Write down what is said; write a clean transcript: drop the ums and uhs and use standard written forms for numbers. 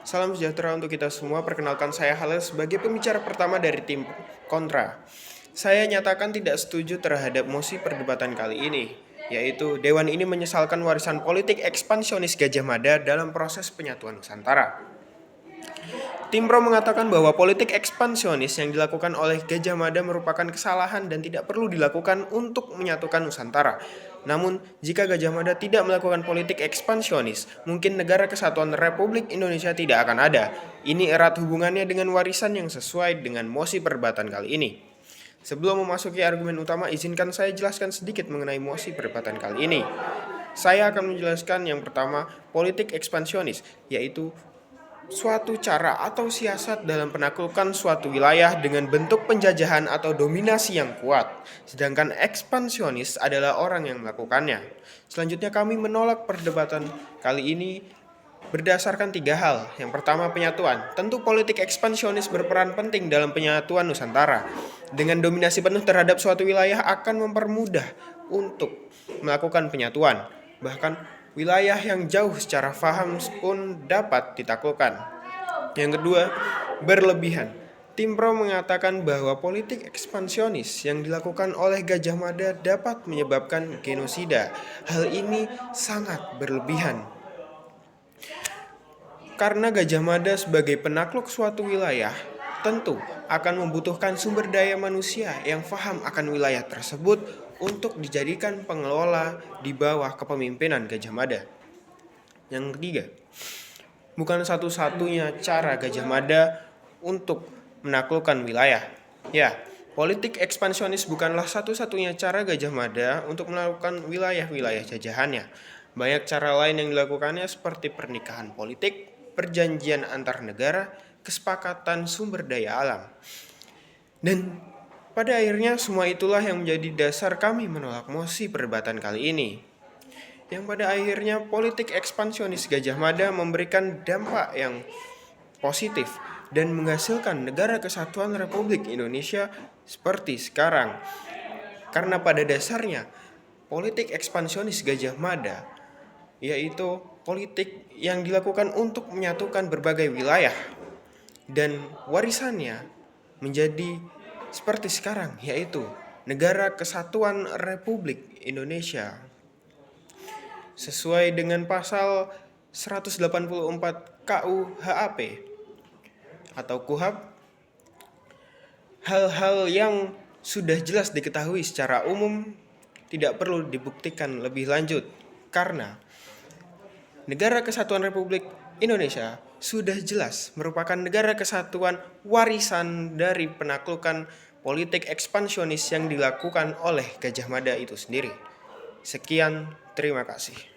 Salam sejahtera untuk kita semua. Perkenalkan saya Hales sebagai pembicara pertama dari tim Kontra. Saya nyatakan tidak setuju terhadap mosi perdebatan kali ini, yaitu Dewan ini menyesalkan warisan politik ekspansionis Gajah Mada dalam proses penyatuan Nusantara. Tim Pro mengatakan bahwa politik ekspansionis yang dilakukan oleh Gajah Mada merupakan kesalahan dan tidak perlu dilakukan untuk menyatukan Nusantara. Namun, jika Gajah Mada tidak melakukan politik ekspansionis, mungkin negara kesatuan Republik Indonesia tidak akan ada. Ini erat hubungannya dengan warisan yang sesuai dengan mosi perdebatan kali ini. Sebelum memasuki argumen utama, izinkan saya jelaskan sedikit mengenai mosi perdebatan kali ini. Saya akan menjelaskan yang pertama, politik ekspansionis, yaitu suatu cara atau siasat dalam penaklukan suatu wilayah dengan bentuk penjajahan atau dominasi yang kuat, sedangkan ekspansionis adalah orang yang melakukannya. Selanjutnya kami menolak perdebatan kali ini berdasarkan 3 hal. Yang pertama, penyatuan. Tentu politik ekspansionis berperan penting dalam penyatuan Nusantara. Dengan dominasi penuh terhadap suatu wilayah akan mempermudah untuk melakukan penyatuan. Bahkan wilayah yang jauh secara faham pun dapat ditaklukkan. Yang kedua, berlebihan. Tim Pro mengatakan bahwa politik ekspansionis yang dilakukan oleh Gajah Mada dapat menyebabkan genosida. Hal ini sangat berlebihan. Karena Gajah Mada sebagai penakluk suatu wilayah, tentu akan membutuhkan sumber daya manusia yang paham akan wilayah tersebut untuk dijadikan pengelola di bawah kepemimpinan Gajah Mada. Yang ketiga, bukan satu-satunya cara Gajah Mada untuk menaklukkan wilayah. Ya, politik ekspansionis bukanlah satu-satunya cara Gajah Mada untuk melakukan wilayah-wilayah jajahannya. Banyak cara lain yang dilakukannya seperti pernikahan politik, perjanjian antar negara, kesepakatan sumber daya alam. Dan pada akhirnya semua itulah yang menjadi dasar kami menolak mosi perdebatan kali ini. Yang pada akhirnya politik ekspansionis Gajah Mada memberikan dampak yang positif dan menghasilkan negara kesatuan Republik Indonesia seperti sekarang. Karena pada dasarnya politik ekspansionis Gajah Mada yaitu politik yang dilakukan untuk menyatukan berbagai wilayah dan warisannya menjadi seperti sekarang, yaitu Negara Kesatuan Republik Indonesia. Sesuai dengan pasal 184 KUHP atau KUHP, hal-hal yang sudah jelas diketahui secara umum tidak perlu dibuktikan lebih lanjut karena Negara Kesatuan Republik Indonesia sudah jelas merupakan negara kesatuan warisan dari penaklukan politik ekspansionis yang dilakukan oleh Gajah Mada itu sendiri. Sekian, terima kasih.